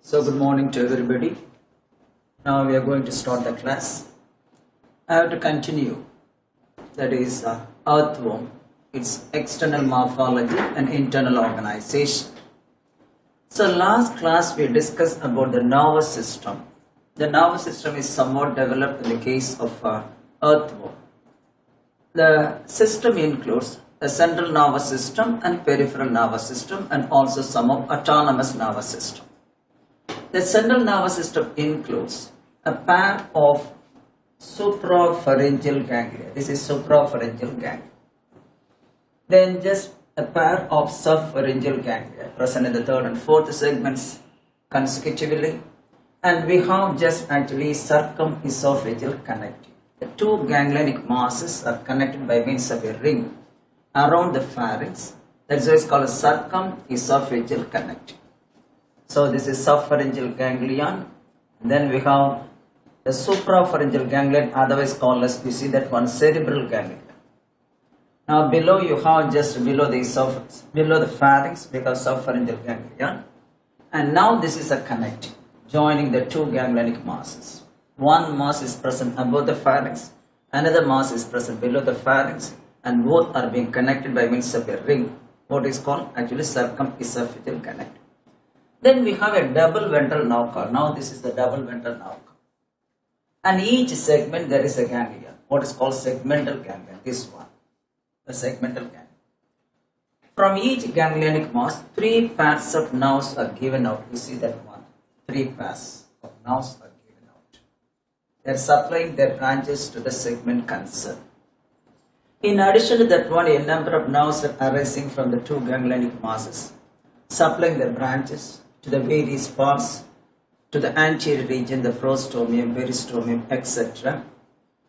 So good morning to everybody. Now we are going to start the class. I have to continue. That is Earthworm, its external morphology and internal organization. So last class we discussed about the nervous system. The nervous system is somewhat developed in the case of Earthworm. The system includes the central nervous system and peripheral nervous system and also some of autonomous nervous system. The central nervous system includes a pair of suprapharyngeal ganglia. This is suprapharyngeal ganglia. Then just a pair of subpharyngeal ganglia present in the third and fourth segments consecutively. And we have just actually circumesophageal connective. The two ganglionic masses are connected by means of a ring around the pharynx. That's why it's called a circumesophageal connective. So this is subpharyngeal ganglion. Then we have the suprapharyngeal ganglion, otherwise called as, you see that one, cerebral ganglion. Now below you have just below the esophagus, below the pharynx, because subpharyngeal ganglion. And now this is a connective joining the two ganglionic masses. One mass is present above the pharynx, another mass is present below the pharynx, and both are being connected by means of a ring, what is called actually circumesophageal connective. Then we have a double ventral nerve cord. Now this is the double ventral nerve cord. And each segment there is a ganglion, what is called segmental ganglion, this one, the segmental ganglion. From each ganglionic mass, three pairs of nerves are given out. You see that one, three pairs of nerves are given out. They are supplying their branches to the segment concerned. In addition to that one, a number of nerves are arising from the two ganglionic masses, supplying their branches to the various parts, to the anterior region, the prostomium, peristomium, etc.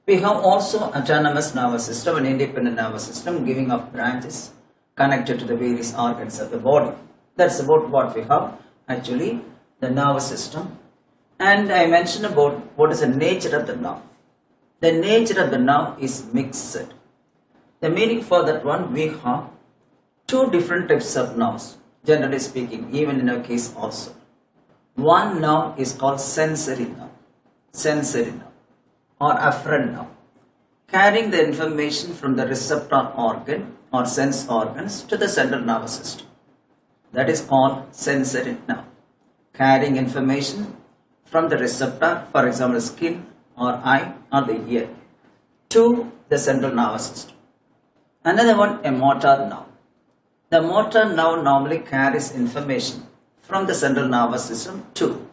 We have also autonomous nervous system and independent nervous system giving off branches connected to the various organs of the body. That's about what we have actually, the nervous system. And I mentioned about what is the nature of the nerve. The nature of the nerve is mixed. The meaning for that one, we have two different types of nerves, generally speaking, even in our case also. One nerve is called sensory nerve, or afferent nerve, carrying the information from the receptor organ or sense organs to the central nervous system. That is called sensory nerve, carrying information from the receptor, for example, skin or eye or the ear, to the central nervous system. Another one, a motor nerve. The motor nerve normally carries information from the central nervous system to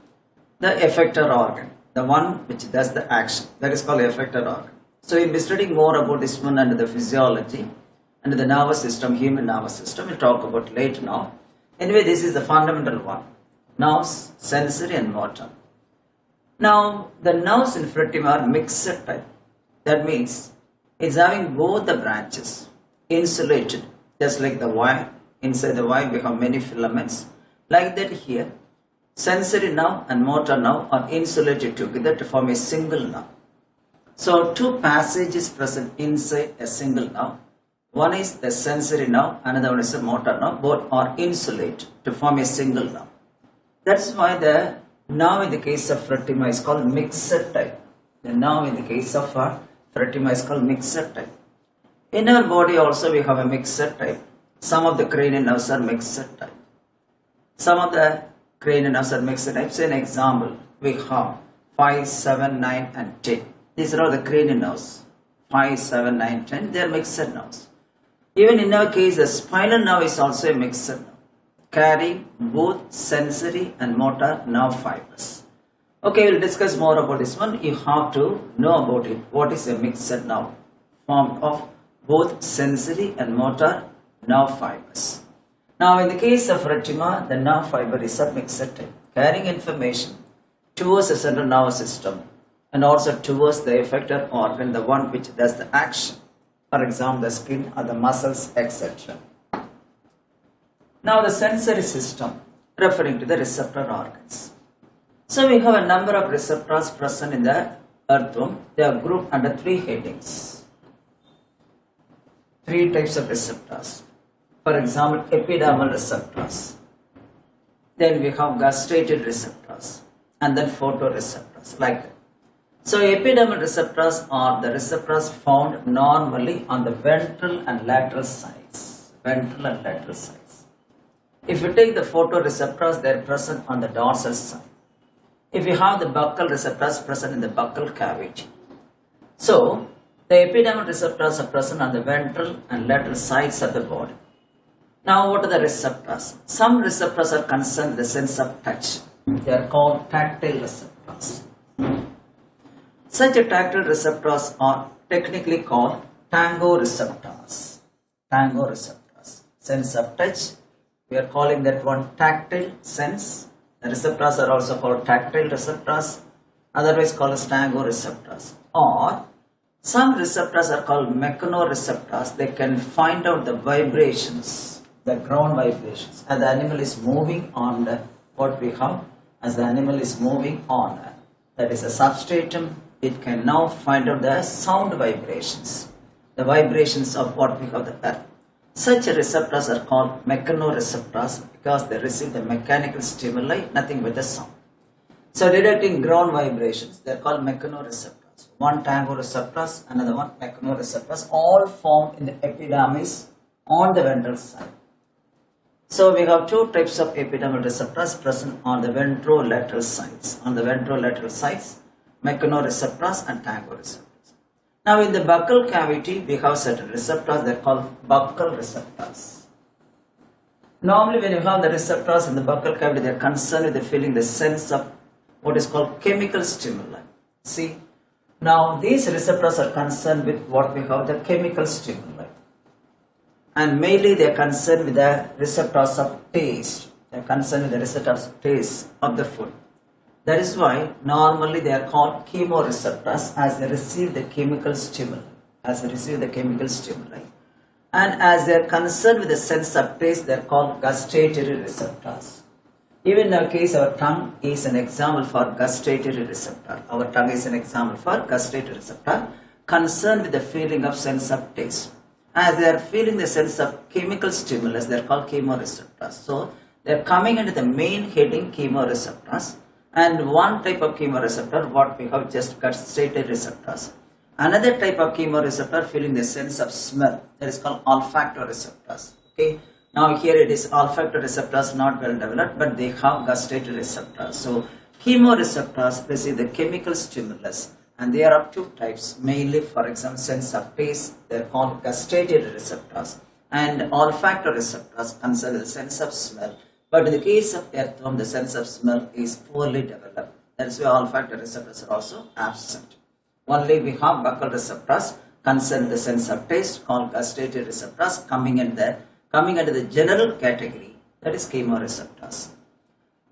the effector organ, the one which does the action. That is called effector organ. So we'll be studying more about this one under the physiology, under the nervous system, human nervous system. We'll talk about later now. Anyway, this is the fundamental one. Nerves, sensory and motor. Now, the nerves in Fretima are mixed type. That means it's having both the branches insulated, just like the wire. Inside the wire we have many filaments. Like that here, sensory nerve and motor nerve are insulated together to form a single nerve. So two passages present inside a single nerve. One is the sensory nerve, another one is the motor nerve. Both are insulated to form a single nerve. That's why the nerve in the case of Fretima is called mixed type. The nerve in the case of Fretima is called mixed type. In our body also we have a mixed type. Some of the cranial nerves are mixed type. Some of the cranial nerves are mixed type. Say an example, we have 5, 7, 9 and 10. These are all the cranial nerves. 5, 7, 9, 10, they are mixed nerves. Even in our case, the spinal nerve is also a mixed nerve, carrying both sensory and motor nerve fibers. Okay, we'll discuss more about this one. You have to know about it. What is a mixed nerve? Formed of both sensory and motor nerve fibers. Now, in the case of Fretima, the nerve fiber is a mixed type, carrying information towards the central nervous system and also towards the effector organ, the one which does the action. For example, the skin or the muscles, etc. Now, the sensory system, referring to the receptor organs. So, we have a number of receptors present in the earthworm. They are grouped under three headings. Three types of receptors. For example, epidermal receptors. Then we have gastrated receptors. and then photoreceptors, like that. So epidermal receptors are the receptors found normally on the ventral and lateral sides. Ventral and lateral sides. If you take the photoreceptors, they are present on the dorsal side. If you have the buccal receptors present in the buccal cavity. So the epidermal receptors are present on the ventral and lateral sides of the body. Now what are the receptors? Some receptors are concerned with the sense of touch. They are called tactile receptors. Such tactile receptors are technically called tango receptors. Tango receptors. Sense of touch, we are calling that one tactile sense. The receptors are also called tactile receptors, otherwise called as tango receptors. Or some receptors are called mechanoreceptors. They can find out the vibrations, the ground vibrations, and the animal is moving on the, what we have as the animal is moving on. That is a substratum. It can now find out the sound vibrations, the vibrations of what we have the earth. Such receptors are called mechanoreceptors because they receive the mechanical stimuli, nothing but the sound. So detecting ground vibrations, they are called mechanoreceptors. One tango receptors, another one mechanoreceptors, all found in the epidermis on the ventral side. So we have two types of epidermal receptors present on the ventrolateral sides. On the ventrolateral sides, mechanoreceptors and tango receptors. Now in the buccal cavity, we have certain receptors that are called buccal receptors. Normally when you have the receptors in the buccal cavity, they are concerned with the feeling the sense of what is called chemical stimuli. See, now these receptors are concerned with what we have the chemical stimuli. And mainly they are concerned with the receptors of taste. They are concerned with the receptors of taste of the food. That is why normally they are called chemoreceptors as they receive the chemical stimuli. And as they are concerned with the sense of taste, they are called gustatory receptors. Even in our case, our tongue is an example for gustatory receptor. Our tongue is an example for gustatory receptor concerned with the feeling of sense of taste. As they are feeling the sense of chemical stimulus, they are called chemoreceptors. So they are coming into the main heading chemoreceptors. And one type of chemoreceptor, what we have just gustatory receptors. Another type of chemoreceptor feeling the sense of smell, that is called olfactory receptors. Okay. Now here it is olfactory receptors not well developed, but they have gustatory receptors. So chemoreceptors receive the chemical stimulus, and there are two types, mainly for example sense of taste, they are called gustatory receptors, and olfactory receptors concern the sense of smell. But in the case of earthworm, the sense of smell is poorly developed. That is why olfactory receptors are also absent. Only we have buccal receptors concern the sense of taste, called gustatory receptors, coming under the general category, that is chemoreceptors.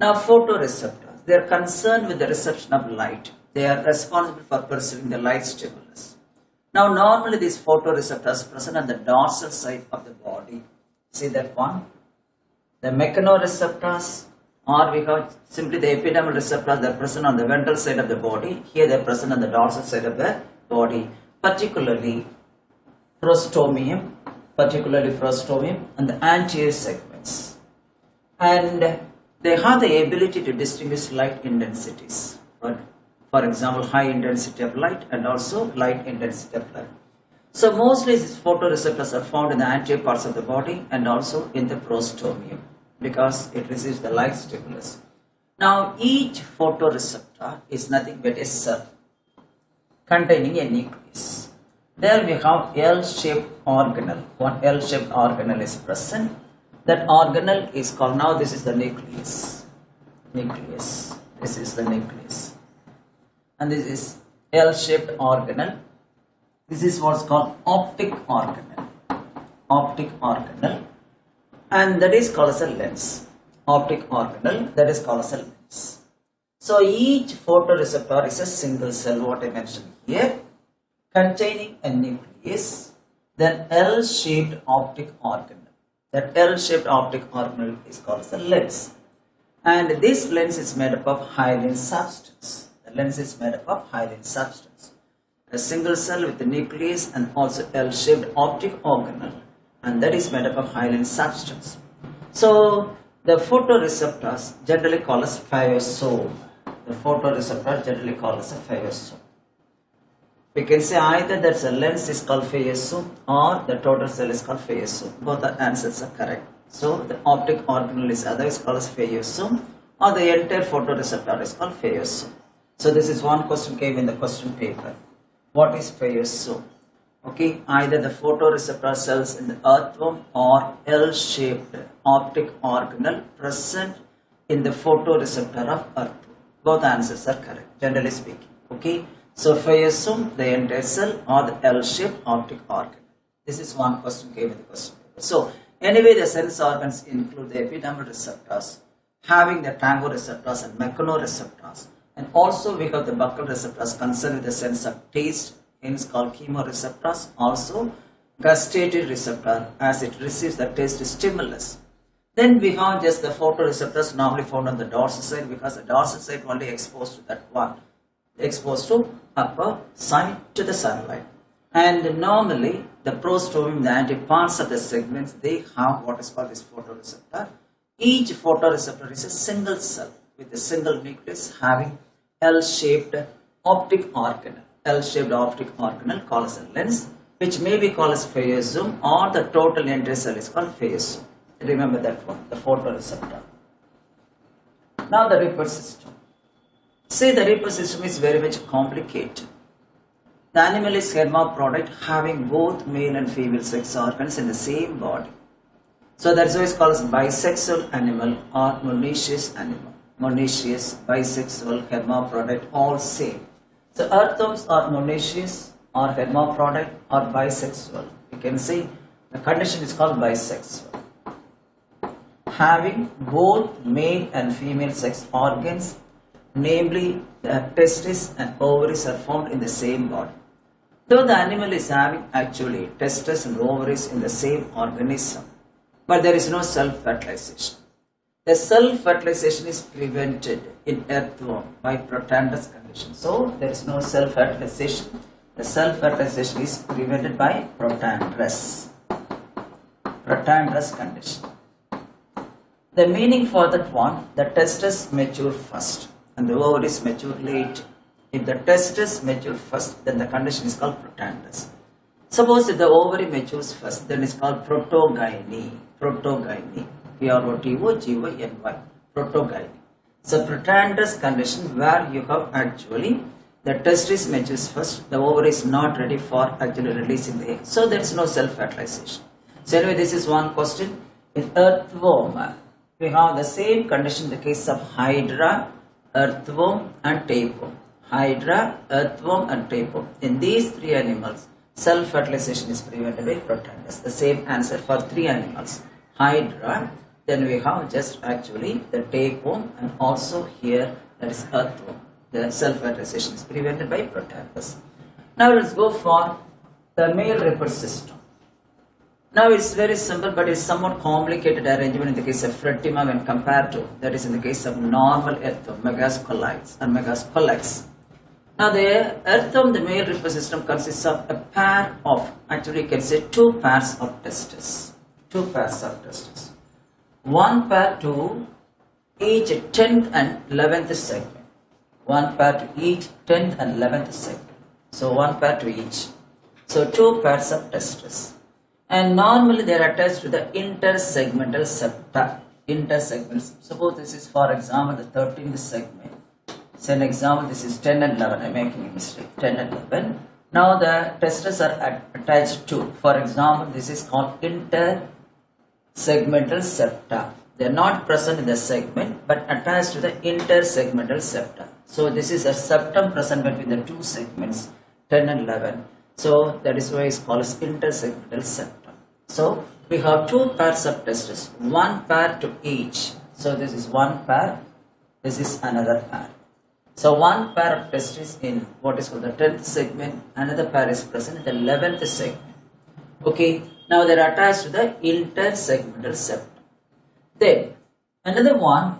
Now photoreceptors, they are concerned with the reception of light. They are responsible for perceiving the light stimulus. Now normally these photoreceptors present on the dorsal side of the body. See that one? The mechanoreceptors, or we have simply the epidermal receptors that are present on the ventral side of the body. Here they are present on the dorsal side of the body, particularly prostomium and the anterior segments. And they have the ability to distinguish light intensities. For example, high intensity of light and also light intensity of light. So mostly these photoreceptors are found in the anterior parts of the body and also in the prostomium because it receives the light stimulus. Now each photoreceptor is nothing but a cell containing a nucleus. There we have L-shaped organelle. One L-shaped organelle is present. That organelle is called, now this is the nucleus. This is the nucleus. And this is L-shaped organelle. This is what's called optic organelle. And that is called as a lens. Optic organelle, that is called as a lens. So each photoreceptor is a single cell, what I mentioned here, containing a nucleus, then L-shaped optic organelle. That L-shaped optic organelle is called as a lens. And this lens is made up of hyaline substance. The lens is made up of hyaline substance. A single cell with the nucleus and also L-shaped optic organelle, and that is made up of hyaline substance. So the photoreceptors generally called as phaeosome. the photoreceptor generally called as a phaeosome. We can say either that the lens is called phaeosome or the total cell is called phaeosome. Both the answers are correct. So the optic organelle is otherwise called as phaeosome, or the entire photoreceptor is called phaeosome. So this is one question came in the question paper. What is phaeosome? Okay, either the photoreceptor cells in the earthworm or L-shaped optic organelle present in the photoreceptor of earthworm. Both answers are correct, generally speaking. Okay, so phaeosome, the entire cell, or the L-shaped optic organ. This is one question came in the question paper. So anyway, the sense organs include the epidermal receptors, having the tango receptors and mechanoreceptors, and also we have the buccal receptors concerned with the sense of taste, hence called chemoreceptors. Also gustatory receptor as it receives the taste stimulus. Then we have just the photoreceptors normally found on the dorsal side, because the dorsal side only exposed to that one, exposed to upper side to the sunlight. And normally the prostomium, the anteparts of the segments, they have what is called this photoreceptor. Each photoreceptor is a single cell with a single nucleus having L-shaped optic organelle. L-shaped optic organelle called as a lens, which may be called as phaeosome, or the total entire cell is called phaeosome. Remember that one, the photoreceptor. Now the reproductive system. See, the reproductive system is very much complicated. The animal is hermaphrodite, having both male and female sex organs in the same body. So that's why it's called as bisexual animal or monoecious animal. Monoecious, bisexual, hermaphrodite, all same. So earthworms are monoecious or hermaphrodite or bisexual. You can say the condition is called bisexual. Having both male and female sex organs, namely the testes and ovaries, are found in the same body. Though the animal is having actually testes and ovaries in the same organism, but there is no self-fertilization. The self-fertilization is prevented in earthworm by protandrous condition. So there is no self-fertilization. The self-fertilization is prevented by protandrous condition. The meaning for that one, the testes mature first and the ovaries mature late. If the testes mature first, then the condition is called protandrous. Suppose if the ovary matures first, then it's called protogyny. Protogyny. P-R-O-T-O-G-Y-N-Y. Protogyny. So protandrous condition where you have actually the testis matures first, the ovary is not ready for actually releasing the egg. So there is no self-fertilization. So anyway, this is one question. In earthworm, we have the same condition in the case of hydra, earthworm and tapeworm. Hydra, earthworm and tapeworm. In these three animals, self-fertilization is prevented by protandrous. The same answer for three animals. Hydra, then we have just actually the tapeworm, and also here that is earthworm. The self-fertilization is prevented by protandrous. Now let's go for the male reproductive system. Now it's very simple, but it's somewhat complicated arrangement in the case of Fretima when compared to, that is in the case of normal earthworm, megascolites and megascolex. Now the earthworm, the male reproductive system consists of a pair of, actually you can say two pairs of testes. Two pairs of testes. One pair to each 10th and 11th segment. One pair to each 10th and 11th segment. So one pair to each. So two pairs of testes. And normally they are attached to the intersegmental septa. Intersegments. Suppose this is, for example, the 13th segment. Say an example, this is 10 and 11. I am making a mistake. 10 and 11. Now the testes are attached to, for example, this is called intersegmental septa. They are not present in the segment but attached to the intersegmental septa. So this is a septum present between the two segments, 10 and 11. So that is why it's called as intersegmental septum. So we have two pairs of testes, one pair to each. So this is one pair, this is another pair. So one pair of testes in what is called the 10th segment, another pair is present in the 11th segment. Okay, now they are attached to the intersegmental septum. Then another one,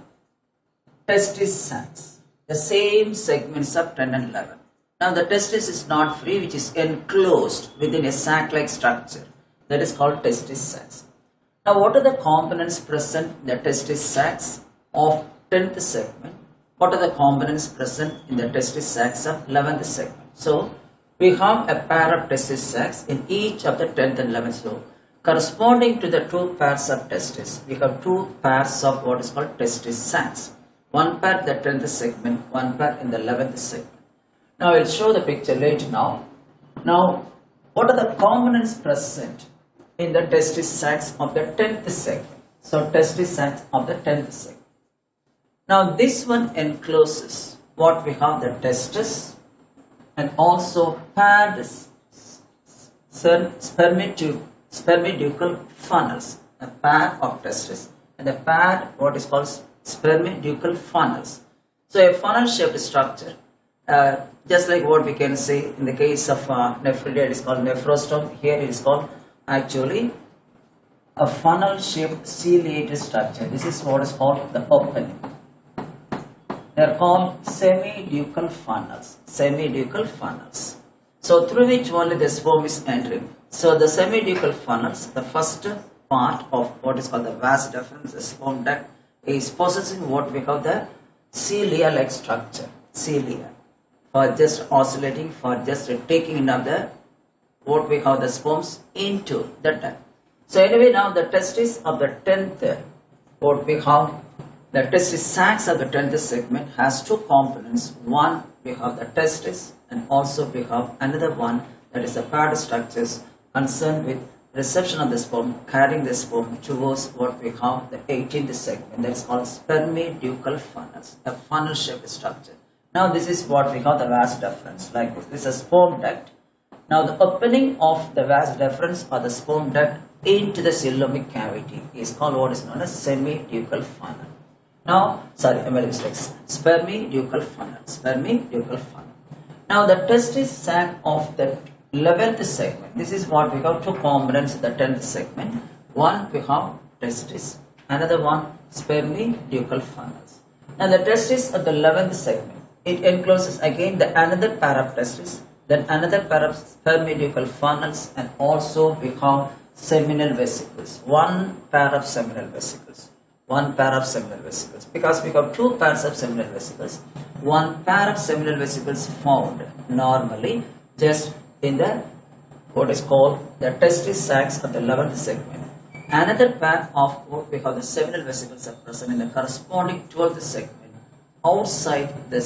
testis sacs, the same segments of 10 and 11. Now the testis is not free, which is enclosed within a sac-like structure, that is called testis sacs. Now what are the components present in the testis sacs of 10th segment, what are the components present in the testis sacs of 11th segment. So we have a pair of testis sacs in each of the 10th and 11th. So corresponding to the two pairs of testis, we have two pairs of what is called testis sacs. One pair in the 10th segment, one pair in the 11th segment. Now I will show the picture later now. Now, what are the components present in the testis sacs of the 10th segment? So testis sacs of the 10th segment. Now this one encloses what we have the testis and also paired spermiducal funnels, a pair of testis and a pair what is called spermiducal funnels. So a funnel shaped structure, just like what we can see in the case of nephridia, it is called nephrostome. Here it is called actually a funnel shaped ciliated structure. This is what is called the opening. They are called semiducal funnels. Semiducal funnels. So through which only the sperm is entering. So the semiducal funnels, the first part of what is called the vas deferens, the sperm duct, is possessing what we call the cilia-like structure. Cilia. For just oscillating, for just taking in of the what we call the sperms into the duct. So anyway, now the testis of the 10th, what we have the testis sacs of the 10th segment has two components. One, we have the testis, and also we have another one, that is the paired structures concerned with reception of the sperm, carrying the sperm towards what we have the 18th segment, that is called spermiducal funnels, a funnel shaped structure. Now this is what we call the vas deferens, like this. This is a sperm duct. Now the opening of the vas deferens or the sperm duct into the coelomic cavity is called what is known as semiducal funnel. Now, sorry, I made mistakes. Spermiducal funnel. Spermiducal funnel. Now the testis sac of the 11th segment. This is what we call two components in the 10th segment. One we have testis, another one spermiducal funnels. Now the testis of the 11th segment, it encloses again the another pair of testis, then another pair of spermiducal funnels, and also we have seminal vesicles. One pair of seminal vesicles. One pair of seminal vesicles. Because we have two pairs of seminal vesicles. One pair of seminal vesicles found normally just in the what is called the testis sacs of the 11th segment. Another pair of what we call the seminal vesicles are present in the corresponding 12th segment outside the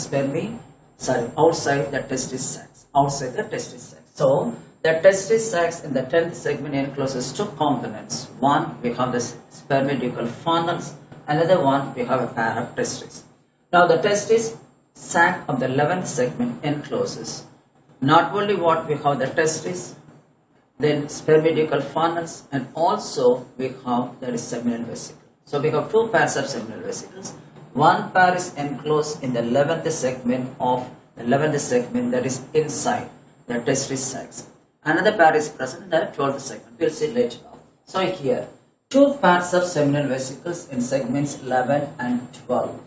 outside the testis sacs. Outside the testis sacs. So the testis sacs in the 10th segment encloses two components. One, we have the spermiducal funnels. Another one, we have a pair of testes. Now the testis sac of the 11th segment encloses not only what we have the testis, then spermiducal funnels, and also we have that is seminal vesicle. So we have two pairs of seminal vesicles. One pair is enclosed in the 11th segment of the 11th segment, that is inside the testis sacs. Another pair is present in the 12th segment. We'll see later on. So here, two pairs of seminal vesicles in segments 11 and 12.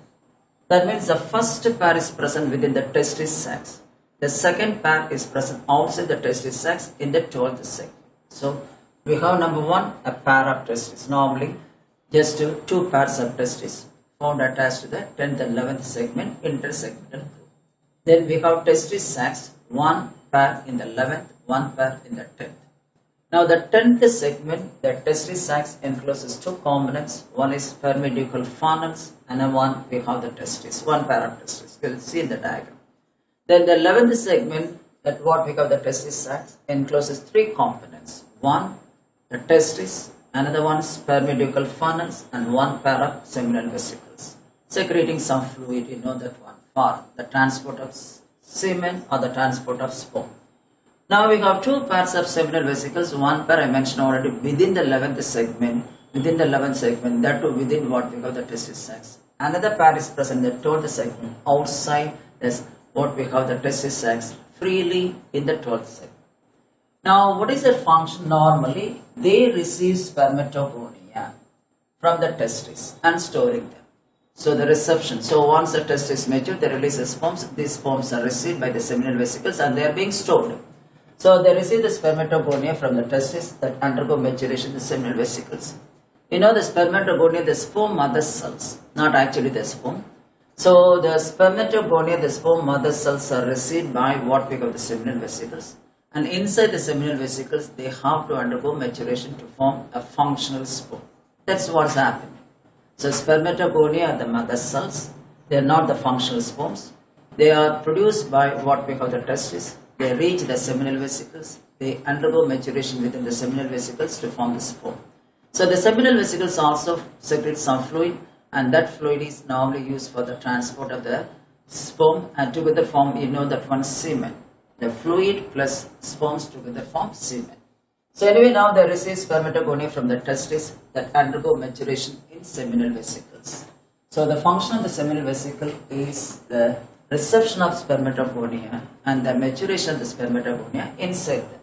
That means the first pair is present within the testis sacs. The second pair is present outside the testis sacs in the 12th segment. So we have number one, a pair of testes. Normally, just two pairs of testes found attached to the 10th and 11th segment, intersegmental group. Then we have testis sacs, one pair in the 11th, one pair in the 10th. Now the 10th segment, the testis sacs encloses two components. One is spermiducal funnels, and one we have the testis, one pair of testis. We'll see in the diagram. Then the 11th segment, that what we have the testis sacs, encloses three components. One, the testis, another one spermiducal funnels, and one pair of seminal vesicles, secreting some fluid, you know that one, for the transport of semen or the transport of sperm. Now we have two pairs of seminal vesicles. One pair I mentioned already within the 11th segment, that too within what we call the testis sacs. Another pair is present in the 12th segment, outside this what we call the testis sacs, freely in the 12th segment. Now what is their function? Normally they receive spermatogonia from the testis and storing them. So the reception, so once the testis mature, they release the sperms. These sperms are received by the seminal vesicles and they are being stored. So they receive the spermatogonia from the testis that undergo maturation in the seminal vesicles. You know the spermatogonia, the sperm mother cells, not actually the sperm. So the spermatogonia, the sperm mother cells are received by what we call the seminal vesicles, and inside the seminal vesicles they have to undergo maturation to form a functional sperm. That's what's happening. So spermatogonia are the mother cells. They are not the functional sperms. They are produced by what we call the testes. They reach the seminal vesicles. They undergo maturation within the seminal vesicles to form the sperm. So the seminal vesicles also secrete some fluid, and that fluid is normally used for the transport of the sperm, and together form, you know, that one semen. The fluid plus sperms together form semen. So anyway, now they receive spermatogonia from the testes that undergo maturation in seminal vesicles. So the function of the seminal vesicle is the reception of spermatogonia and the maturation of the spermatogonia inside them.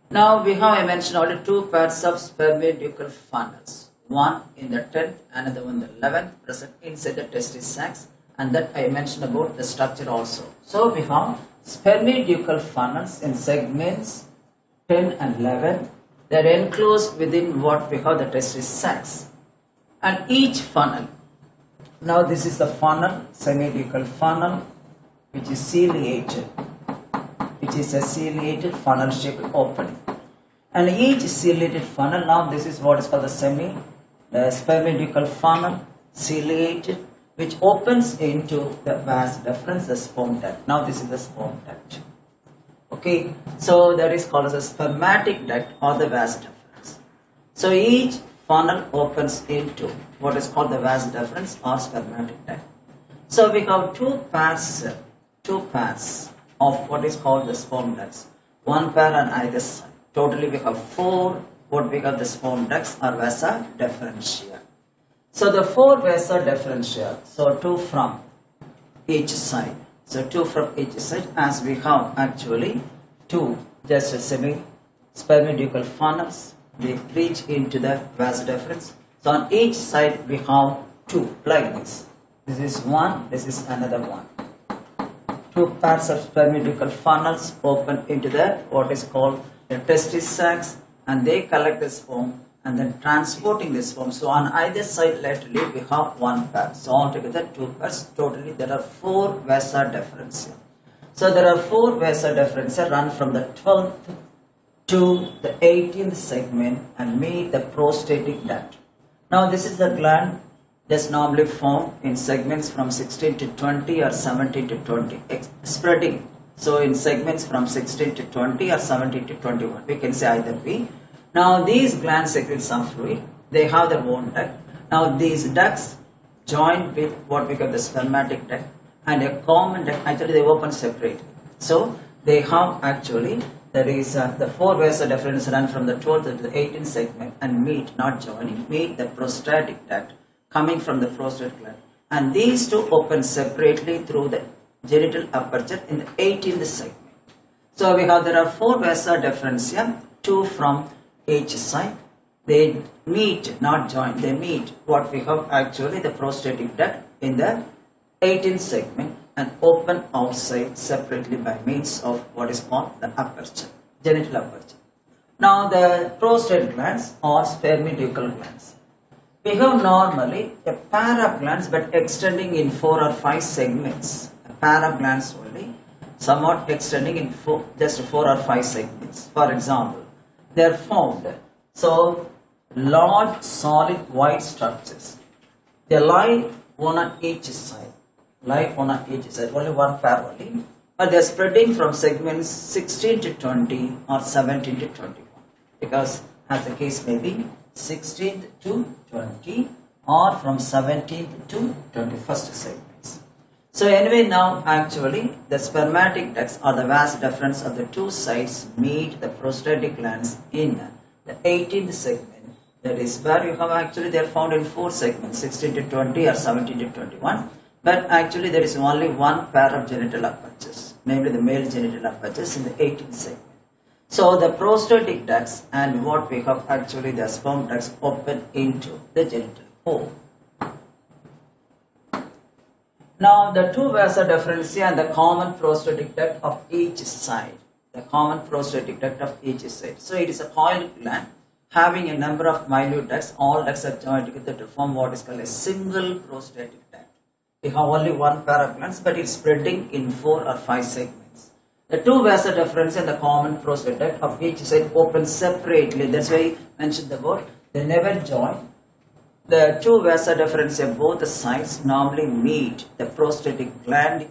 Now we have, I mentioned already, two pairs of spermideucal funnels. One in the 10th, another one in the 11th, present inside the testis sacs, and that I mentioned about the structure also. So we have spermideucal funnels in segments 10 and 11. They are enclosed within what we call the testis sacs. And each funnel, now this is the funnel, semidecal funnel, which is ciliated, which is a ciliated funnel shaped opening. And each ciliated funnel, now this is what is called the spermideucal funnel, ciliated, which opens into the vas deferens, the sperm duct. Now this is the sperm duct. Okay, so that is called as a spermatic duct or the vas deferens. So each funnel opens into what is called the vas deferens or spermatic duct. So we have two pairs of what is called the sperm ducts. One pair on either side. Totally we have four what we call the sperm ducts or vasa deferentia. So the four vasa deferentia, so two from each side. So two from each side, as we have actually two just a spermideucal funnels. They reach into the vas deferens. So on each side we have two like this. This is one, this is another one. Two pairs of spermideucal funnels open into the what is called the testis sacs, and they collect the sperm and then transporting the sperm. So on either side laterally we have one pair. So altogether two pairs. Totally there are four vasa deferentia. So there are four vasa deferentia run from the 12th to the 18th segment and meet the prostatic duct. Now this is the gland that's normally found in segments from 16 to 20 or 17 to 20, spreading. So in segments from 16 to 20 or 17 to 21, we can say either way. Now these glands secrete some fluid. They have their own duct. Now these ducts join with what we call the spermatic duct and a common duct. Actually they open separately. So they have actually, there is the four vasa deferens run from the 12th to the 18th segment and meet, not joining, meet the prostatic duct coming from the prostate gland. And these two open separately through the genital aperture in the 18th segment. So we have, there are four vasa deferentia, two from each side. They meet, not join, they meet what we have actually the prostatic duct in the 18th segment and open outside separately by means of what is called the aperture, genital aperture. Now the prostate glands or spermideucal glands. We have normally a pair of glands but extending in 4 or 5 segments. A pair of glands only, somewhat extending in just 4 or 5 segments. For example, they are found. So large solid white structures. They lie one on each side. Only one pair only. But they are spreading from segments 16 to 20 or 17 to 21. Because as the case may be, 16th to 20 or from 17th to 21st segments. So anyway, now actually the spermatic ducts or the vas deferens of the two sides meet the prostatic glands in the 18th segment. That is where you have actually they are found in 4 segments, 16 to 20 or 17 to 21. But actually there is only one pair of genital apertures, namely the male genital apertures in the 18th segment. So the prostatic ducts and what we have actually the sperm ducts open into the genital hole. Now the two vasa deferentia and the common prostatic duct of each side. The common prostatic duct of each side. So it is a coiled gland having a number of minute ducts. All ducts are joined together to form what is called a single prostatic duct. We have only one pair of glands, but it's spreading in 4 or 5 segments. The two vasa deferens and the common prostate duct of each side open separately. That's why I mentioned the word. They never join. The two vasa deferens of both the sides normally meet the prostatic glandic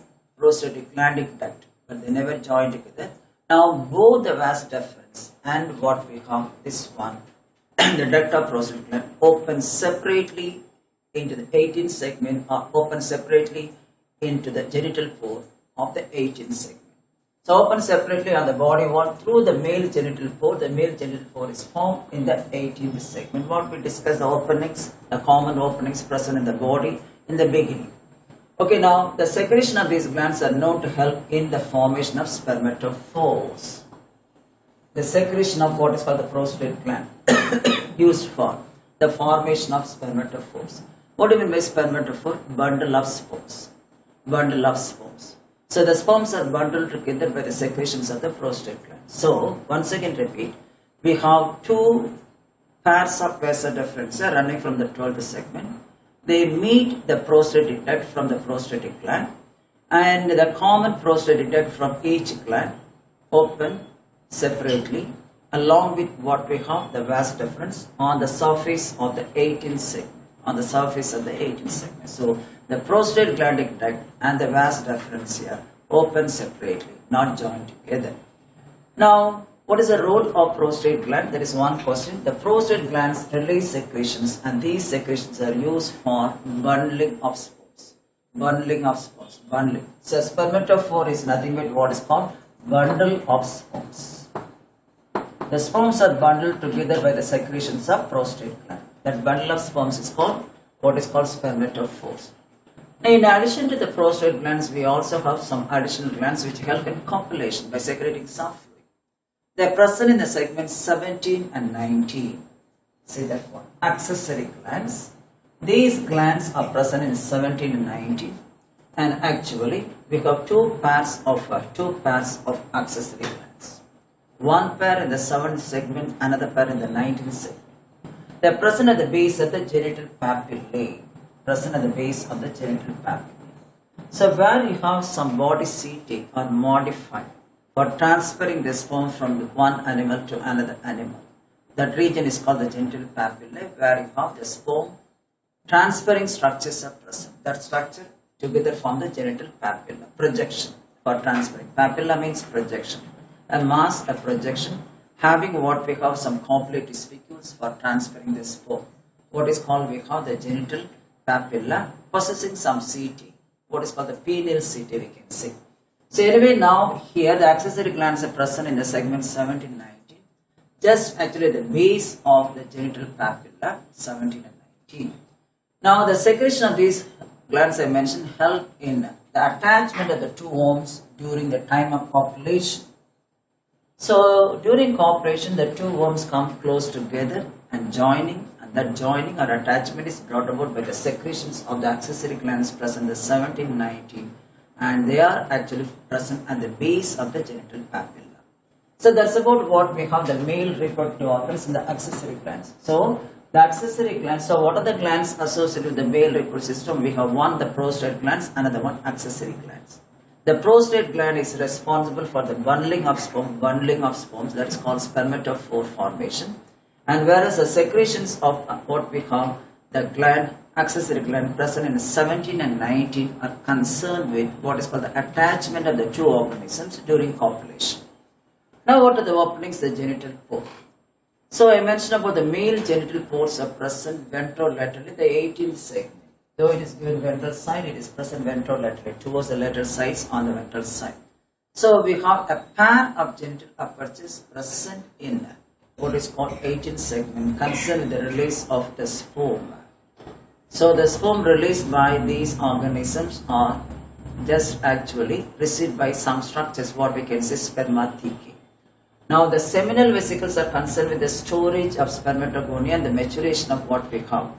duct, but they never join together. Now both the vas deferens and what we have this one, the duct of prostatic gland, open separately into the 18th segment or open separately into the genital pore of the 18th segment. So open separately on the body wall through the male genital pore. The male genital pore is formed in the 18th segment. What we discussed, the openings, the common openings present in the body in the beginning. Okay, now the secretion of these glands are known to help in the formation of spermatophores. The secretion of what is called the prostate gland used for the formation of spermatophores. What do you mean by spermatophore? Bundle of sperms. Bundle of sperms. So the sperms are bundled together by the secretions of the prostate gland. So once again repeat, we have two pairs of vasa deferens running from the 12th segment. They meet the prostatic duct from the prostatic gland, and the common prostatic duct from each gland open separately along with what we have the vas deferens on the surface of the 18th segment. On the surface of the 18th segment. So the prostate glandic duct and the vas deferens here open separately, not joined together. Now, what is the role of prostate gland? There is one question. The prostate glands release secretions, and these secretions are used for bundling of sperms. Bundling of sperms. Bundling. So spermatophore is nothing but what is called bundle of sperms. The sperms are bundled together by the secretions of prostate gland. That bundle of sperms is called what is called spermatophores. Now, in addition to the prostate glands, we also have some additional glands which help in copulation by secreting some fluid. They are present in the segments 17 and 19. See that one. Accessory glands. These glands are present in 17 and 19. And actually, we have two pairs of accessory glands. One pair in the 7th segment, another pair in the 19th segment. They are present at the base of the genital papillae. Present at the base of the genital papillae. So where you have some body seating or modified for transferring the sperm from one animal to another animal. That region is called the genital papillae, where you have the sperm transferring structures are present. That structure together form the genital papilla. Projection for transferring. Papilla means projection. A mass, a projection, having what we have some copulative spicules for transferring the sperm. What is called we have the genital papilla possessing some CT. What is called the penile CT we can see. So anyway, now here the accessory glands are present in the segment 17 19. Just actually the base of the genital papilla 17 and 19. Now the secretion of these glands I mentioned help in the attachment of the two worms during the time of copulation. So during copulation, the two worms come close together and joining, and that joining or attachment is brought about by the secretions of the accessory glands present in the 17 19, and they are actually present at the base of the genital papilla. So that's about what we have the male reproductive organs in the accessory glands. So the accessory glands, so what are the glands associated with the male reproductive system? We have one, the prostate glands, another one, accessory glands. The prostate gland is responsible for the bundling of sperms, that is called spermatophore formation. And whereas the secretions of what we have the gland, accessory gland present in 17 and 19 are concerned with what is called the attachment of the two organisms during copulation. Now what are the openings? The genital pore. So I mentioned about the male genital pores are present ventrolaterally, the 18th segment. Though it is given ventral side, it is present ventrolaterally towards the lateral sides on the ventral side. So we have a pair of genital apertures present in what is called 18th segment concerned with the release of the sperm. So the sperm released by these organisms are just actually received by some structures, what we can say spermathecae. Now the seminal vesicles are concerned with the storage of spermatogonia and the maturation of what we have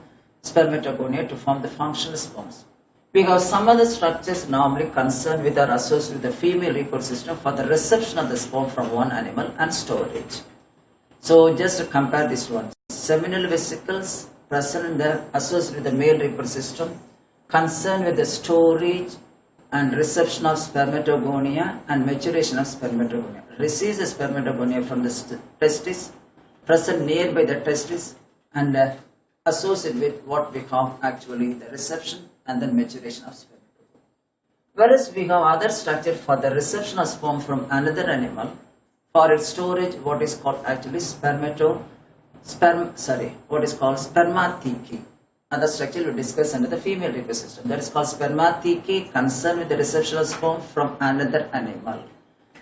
spermatogonia to form the functional sperms. We have some other structures normally concerned with or associated with the female reproductive system for the reception of the sperm from one animal and storage. So just to compare this one, seminal vesicles present in the associated with the male reproductive system concerned with the storage and reception of spermatogonia and maturation of spermatogonia. Receives the spermatogonia from the testis, present nearby the testis, and associated with what we call actually the reception and then maturation of spermatogonia. Whereas we have other structure for the reception of sperm from another animal, for its storage, what is called actually spermathecae. Other structure we discuss under the female reproductive system. That is called spermathecae, concerned with the reception of sperm from another animal.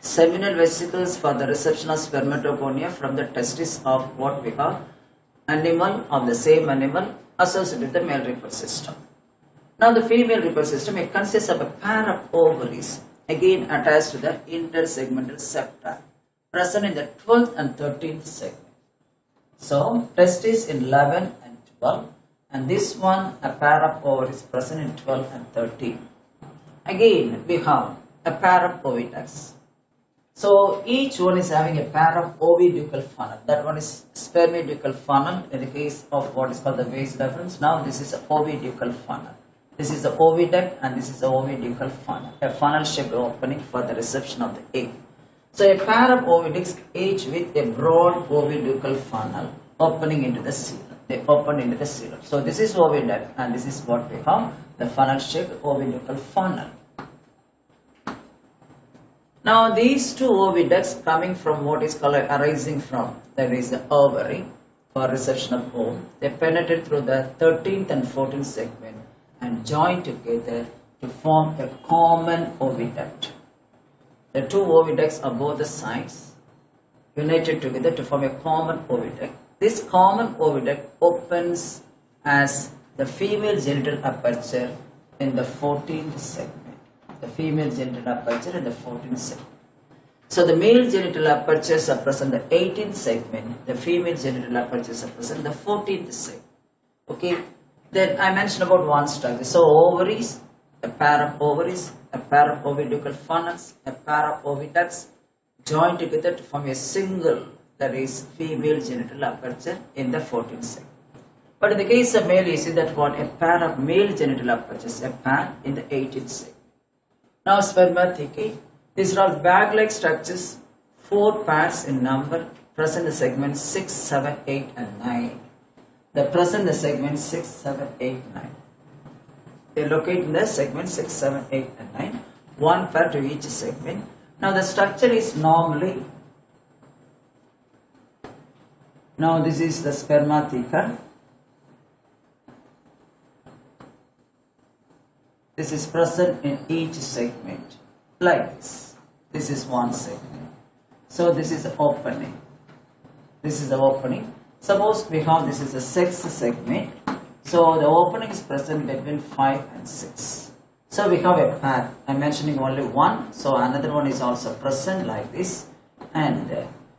Seminal vesicles for the reception of spermatogonia from the testis of what we call animal of the same animal associated with the male reproductive system. Now the female reproductive system, it consists of a pair of ovaries again attached to the intersegmental septa present in the 12th and 13th segment. So testis in 11 and 12, and this one a pair of ovaries present in 12 and 13. Again we have a pair of oviducts. So each one is having a pair of oviducal funnel. That one is spermiducal funnel in the case of what is called the vase deferens. Now this is a oviducal funnel. This is the oviduct and this is the oviducal funnel, a funnel shaped opening for the reception of the egg. So a pair of oviducts each with a broad oviducal funnel opening into the coelom. They open into the coelom. So this is oviduct and this is what we call the funnel shaped oviducal funnel. Now these two oviducts coming from what is called arising from, that is the ovary for reception of ovum, they penetrate through the 13th and 14th segment and join together to form a common oviduct. The two oviducts are both the sides united together to form a common oviduct. This common oviduct opens as the female genital aperture in the 14th segment. The female genital aperture in the 14th segment. So the male genital apertures are present in the 18th segment. The female genital apertures are present in the 14th segment. Okay. Then I mentioned about one structure. So ovaries, a pair of ovaries, a pair of oviducal funnels, a pair of oviducts join together to form a single, that is female genital aperture in the 14th segment. But in the case of male, you see that what a pair of male genital apertures, a pair in the 18th segment. Now spermathecae, these are all bag-like structures, 4 pairs in number, present in the segments 6, 7, 8 and 9. They present in the segments 6, 7, 8, 9. They locate in the segments 6, 7, 8 and 9, 1 pair to each segment. Now the structure is normally, now this is the spermatheca. This is present in each segment like this. This is one segment. So this is the opening. This is the opening. Suppose we have this is the 6th segment. So the opening is present between 5 and 6. So we have a pair. I'm mentioning only one. So another one is also present like this. And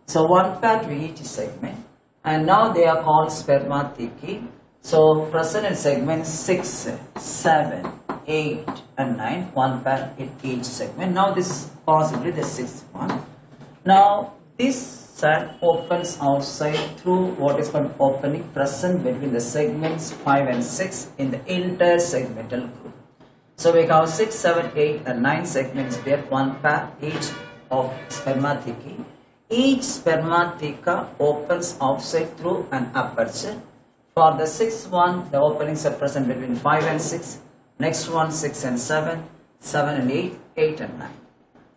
so one pair to each segment. And now they are called spermathecae. So present in segment 6, 7, 8 and 9, one pair in each segment. Now this is possibly the 6th one. Now this sac opens outside through what is called opening present between the segments 5 and 6 in the intersegmental group. So we have 6, 7, 8 and 9 segments here, one pair each of spermathecae. Each spermatheca opens outside through an aperture. For the 6th one, the openings are present between 5 and 6. Next one 6 and 7, 7 and 8, 8 and 9.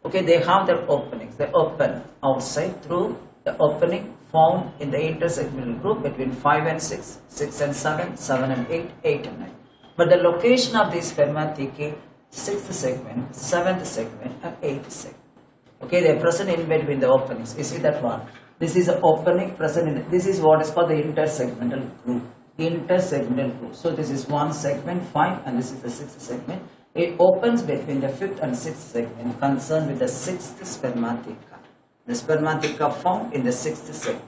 Okay, they have their openings. They open outside through the opening found in the intersegmental group between 5 and 6, 6 and 7, 7 and 8, 8 and 9. But the location of these spermathecae, 6th segment, 7th segment and 8th segment. Okay, they are present in between the openings. You see that one. This is an opening present in, this is what is called the intersegmental group. Intersegmental group. So this is one segment 5 and this is the 6th segment. It opens between the 5th and 6th segment concerned with the 6th spermatheca. The spermatheca found in the 6th segment.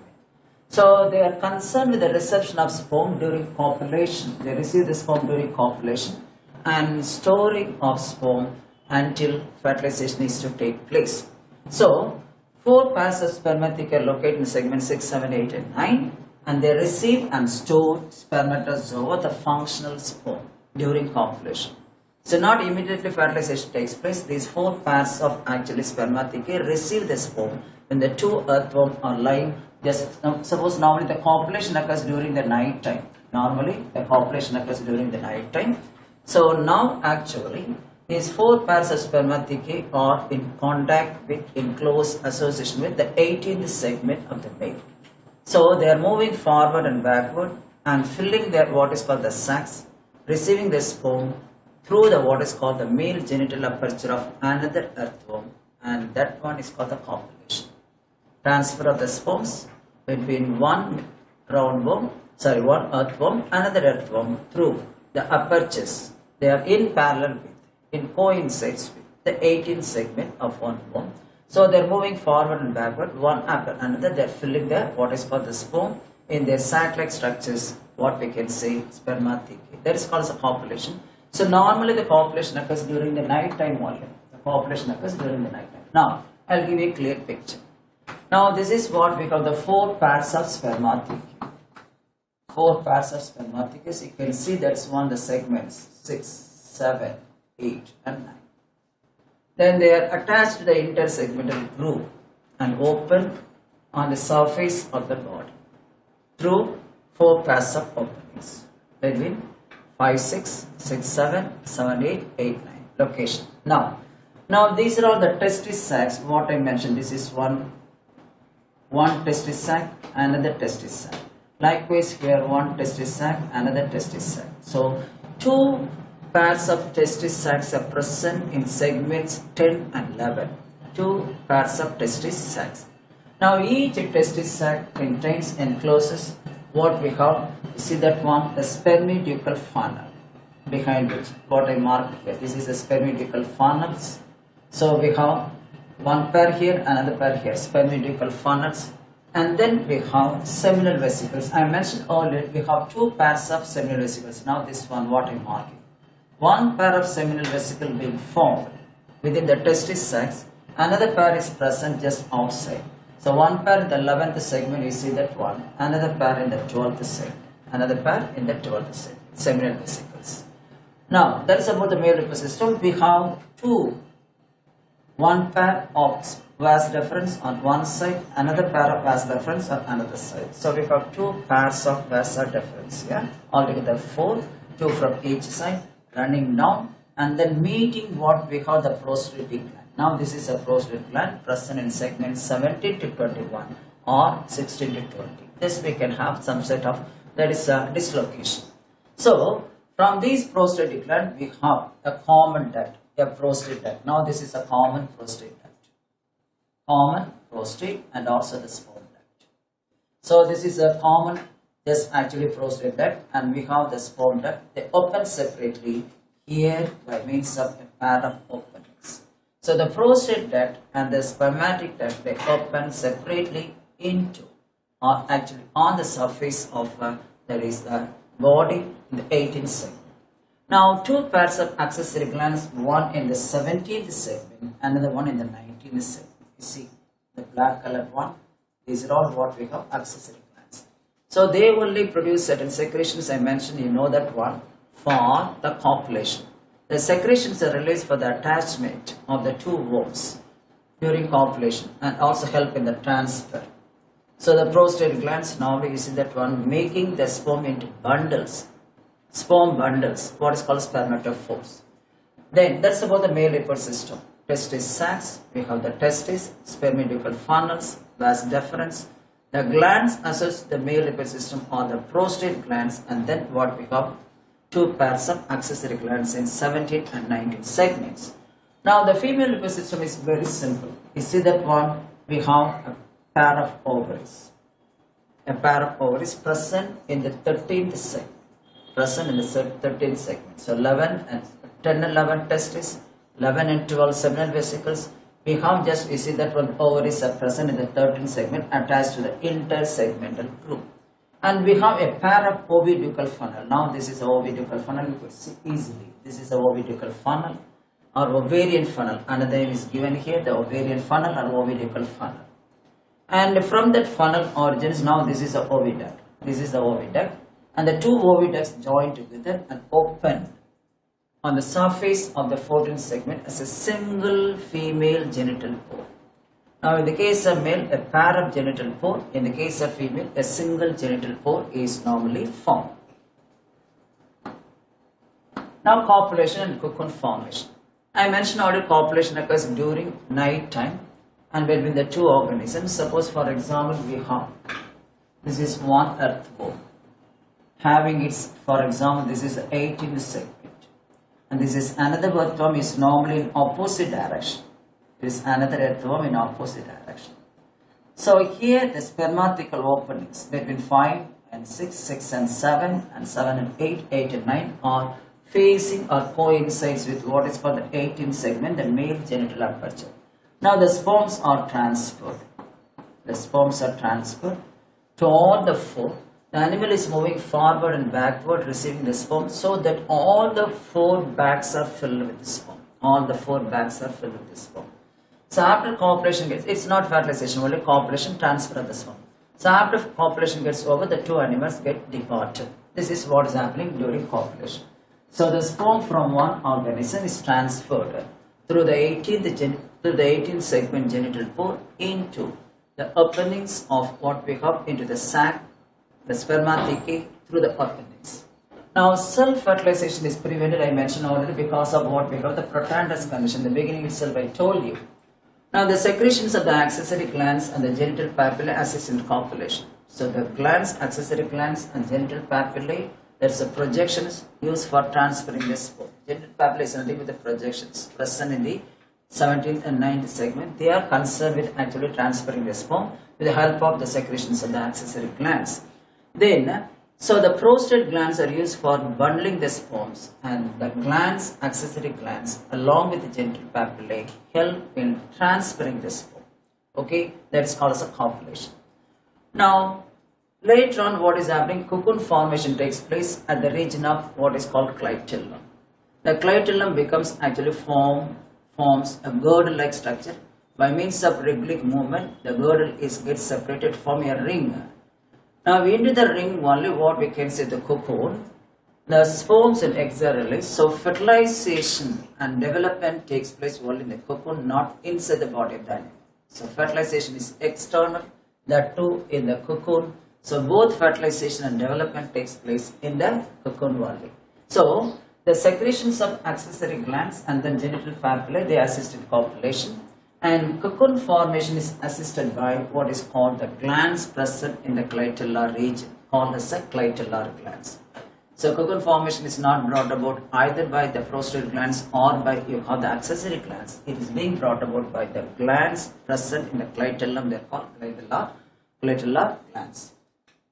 So they are concerned with the reception of sperm during copulation. They receive the sperm during copulation and storing of sperm until fertilization is to take place. So 4 pairs of spermatheca are located in segment 6, 7, 8 and 9. And they receive and store spermatozoa, the functional sperm. during copulation. So not immediately fertilization takes place. These 4 pairs of actually spermaticae receive the sperm when the 2 earthworms are lying. Just suppose normally the copulation occurs during the night time. Normally the copulation occurs during the night time. So now actually these 4 pairs of spermaticae are in contact with, in close association with the 18th segment of the male. So they are moving forward and backward and filling their what is called the sacs, receiving the sperm through the what is called the male genital aperture of another earthworm, and that one is called the copulation. Transfer of the sperms between one earthworm, another earthworm through the apertures. They are in parallel with, in coincides with the 18th segment of one worm. So they are moving forward and backward, one after another. They are filling their what is called the sperm in their sac-like structures, what we can say spermaticae. That is called as a copulation. So normally the copulation occurs during the night time only. The copulation occurs during the night time. Now I'll give you a clear picture. Now this is what we call the 4 pairs of spermaticae. 4 pairs of spermaticae. You can see that's one the segments 6, 7, 8 and 9. Then they are attached to the intersegmental groove and open on the surface of the body through 4 pairs of openings between 5, 6, 6, 7, 7, 8, 8, 9 location. Now these are all the testis sacs. What I mentioned, this is one testis sac, another testis sac. Likewise here one testis sac, another testis sac. So 2 pairs of testis sacs are present in segments 10 and 11. 2 pairs of testis sacs. Now each testis sac contains encloses what we have, see that one, the spermideucal funnel behind which, what I marked here. This is the spermideucal funnels. So we have one pair here, another pair here, spermideucal funnels. And then we have seminal vesicles. I mentioned earlier we have 2 pairs of seminal vesicles. Now this one, what I am marking. One pair of seminal vesicle being formed within the testis sacs, another pair is present just outside. So one pair in the 11th segment, you see that one, another pair in the 12th segment, another pair in the 12th segment, seminal vesicles. Now that is about the male reproductive system. We have one pair of vas deferens on one side, another pair of vas deferens on another side. So we have 2 pairs of vas deferens, yeah, altogether 4, 2 from each side, running down and then meeting what we call the prostatic gland. Now this is a prostatic gland present in segment 17 to 21 or 16 to 20. This we can have some set of, that is a dislocation. So from these prostatic gland we have a common duct, a prostate duct. Now this is a common prostate duct. Common prostate and also the sperm duct. So this is a common, this actually prostate duct, and we have the sperm duct. They open separately here by means of a pair of openings. So the prostate duct and the spermatic duct, they open separately into, or actually on the surface of that is the body in the 18th segment. Now 2 pairs of accessory glands, one in the 17th segment, another one in the 19th segment. You see the black colored one. These are all what we have accessory glands. So they only produce certain secretions. I mentioned, you know that one, for the copulation. The secretions are released for the attachment of the 2 worms during copulation and also help in the transfer. So the prostate glands, now you see that one, making the sperm into bundles, sperm bundles, what is called spermatophores. Then that's about the male reproductive system. Testis sacs, we have the testis, spermideucal funnels, vas deferens. The glands associated with the male reproductive system are the prostate glands, and then what we have, 2 pairs of accessory glands in 17 and 19 segments. Now the female reproductive system is very simple. You see that one, we have a pair of ovaries. A pair of ovaries present in the 13th segment. Present in the 13th segment. So 11 and 10 and 11 testes, 11 and 12 seminal vesicles. We have just, you see that one, ovaries are present in the 13th segment attached to the intersegmental groove. And we have a pair of oviducal funnel. Now this is a oviducal funnel, you could see easily. This is a oviducal funnel or ovarian funnel. Another name is given here, the ovarian funnel or oviducal funnel. And from that funnel origins, now this is a oviduct. This is the oviduct. And the 2 oviducts join together and open on the surface of the 14th segment as a single female genital pore. Now in the case of male, a pair of genital pore. In the case of female, a single genital pore is normally formed. Now copulation and cocoon formation. I mentioned already copulation occurs during night time and between the two organisms. Suppose for example we have, this is one earthworm having its, for example this is the 18th segment and this is another earthworm is normally in opposite direction. There is another earthworm in opposite direction. So here the spermatical openings between 5 and 6, 6 and 7 and 7 and 8, 8 and 9 are facing or coincides with what is called the 18th segment, the male genital aperture. Now the sperms are transferred. The sperms are transferred to all the four. The animal is moving forward and backward receiving the sperm so that all the four bags are filled with the sperm. All the four bags are filled with the sperm. So after copulation it's not fertilization, only copulation, transfer of the sperm. So after copulation gets over, the two animals get departed. This is what is happening during copulation. So the sperm from one organism is transferred through the 18th segment genital pore into the openings of what we have into the sac, the spermaticae through the openings. Now self-fertilization is prevented, I mentioned already, because of what we have, the protandus condition. In the beginning itself I told you. Now the secretions of the accessory glands and the genital papillae assist in copulation. So the glands, accessory glands and genital papillae, there's a projections used for transferring the sperm. Genital papillae is nothing but the projections present in the 17th and 19th segment. They are concerned with actually transferring the sperm with the help of the secretions of the accessory glands. Then, so the prostate glands are used for bundling the sperms, and the glands, accessory glands, along with the genital papillae, help in transferring the sperm. Okay, that's called as a copulation. Now, later on, what is happening? Cocoon formation takes place at the region of what is called clitellum. The clitellum becomes actually forms a girdle-like structure. By means of wriggling movement, the girdle gets separated from a ring. Now into the ring only what we can say the cocoon, the sperms and eggs are released. So fertilization and development takes place only in the cocoon, not inside the body of the animal. So fertilization is external, that too in the cocoon. So both fertilization and development takes place in the cocoon only. So the secretions of accessory glands and then genital papillae, they assist in copulation. And cocoon formation is assisted by what is called the glands present in the clitellar region, called as the clitellar glands. So cocoon formation is not brought about either by the prostate glands or by the accessory glands. It is being brought about by the glands present in the clitellum. They are called clitellar glands.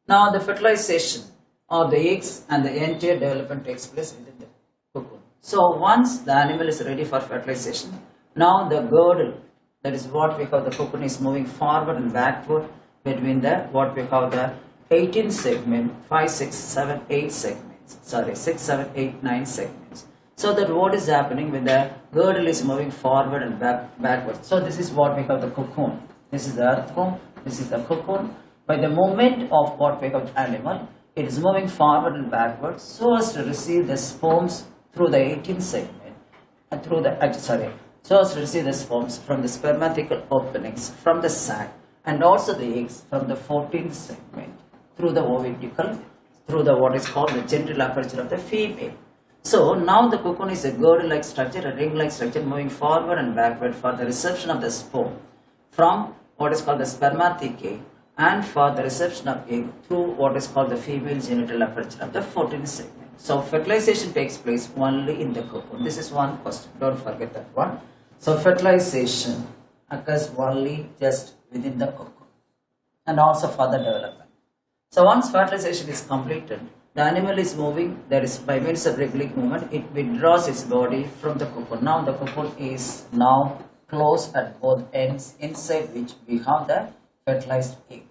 Now the fertilization of the eggs and the entire development takes place within the cocoon. So once the animal is ready for fertilization, now the girdle, that is what we call the cocoon, is moving forward and backward between the what we call the 18th segment, 5, 6, 7, 8 segments. Sorry, 6, 7, 8, 9 segments. So that what is happening when the girdle is moving forward and backward. So this is what we call the cocoon. This is the earthworm. This is the cocoon. By the movement of what we call the animal, it is moving forward and backward so as to receive the sperms through the 18th segment and through the so as to receive the sperms from the spermatical openings from the sac and also the eggs from the 14th segment through the oviducal, through the what is called the genital aperture of the female. So now the cocoon is a girdle-like structure, a ring-like structure moving forward and backward for the reception of the sperm from what is called the spermaticae and for the reception of egg through what is called the female genital aperture of the 14th segment. So fertilization takes place only in the cocoon. This is one question, don't forget that one. So fertilization occurs only just within the cocoon and also for the development. So once fertilization is completed, the animal is moving, that is by means of wriggling movement, it withdraws its body from the cocoon. Now the cocoon is now closed at both ends, inside which we have the fertilized egg.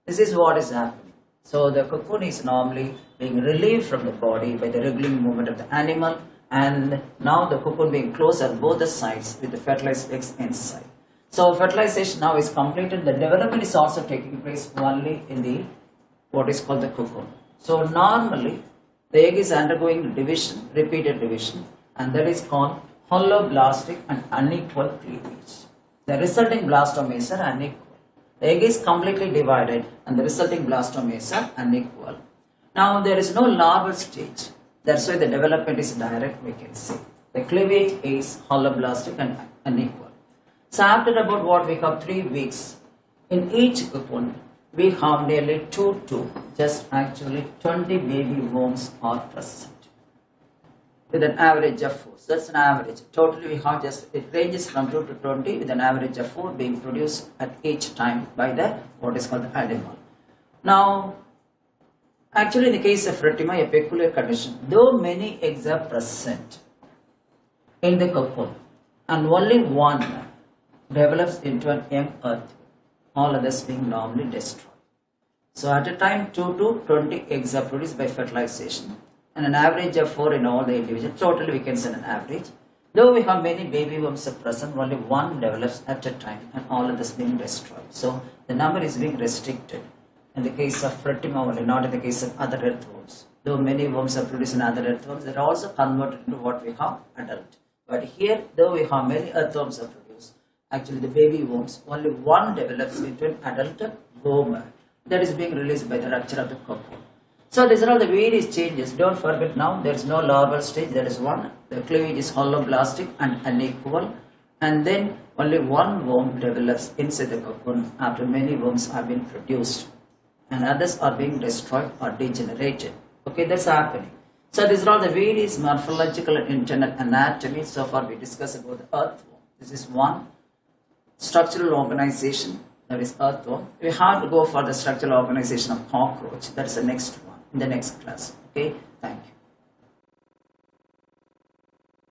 This is what is happening. So the cocoon is normally being relieved from the body by the wriggling movement of the animal, and now the cocoon being closed at both the sides with the fertilized eggs inside. So fertilization now is completed. The development is also taking place only in the what is called the cocoon. So normally the egg is undergoing division, repeated division, and that is called holoblastic and unequal cleavage. The resulting blastomeres are unequal. The egg is completely divided and the resulting blastomeres are unequal. Now there is no larval stage. That's why the development is direct, we can say. The cleavage is holoblastic and unequal. So after about what we have 3 weeks, in each cocoon, we have nearly 2 to just actually 20 baby worms are present with an average of 4. So that's an average. Totally we have just, it ranges from 2 to 20 with an average of 4 being produced at each time by the what is called the animal. Now, actually in the case of retima, a peculiar condition, though many eggs are present in the cocoon and only one develops into an young earthworm, all others being normally destroyed. So at a time 2 to 20 eggs are produced by fertilization and an average of 4 in all the individuals. Totally we can say an average. Though we have many baby worms are present, only one develops at a time and all others being destroyed. So the number is being restricted in the case of retima only, not in the case of other earthworms. Though many worms are produced in other earthworms, they are also converted into what we call adult. But here, though we have many earthworms are produced, actually the baby worms, only one develops into an adult worm that is being released by the rupture of the cocoon. So these are all the various changes. Don't forget now there is no larval stage, that is one. The cleavage is holoblastic and unequal, and then only one worm develops inside the cocoon after many worms have been produced and others are being destroyed or degenerated. Okay, that's happening. So these are all the various morphological and internal anatomy. So far we discussed about the earthworm. This is one. Structural organization, that is earthworm. We have to go for the structural organization of cockroach. That is the next one in the next class. Okay, thank you.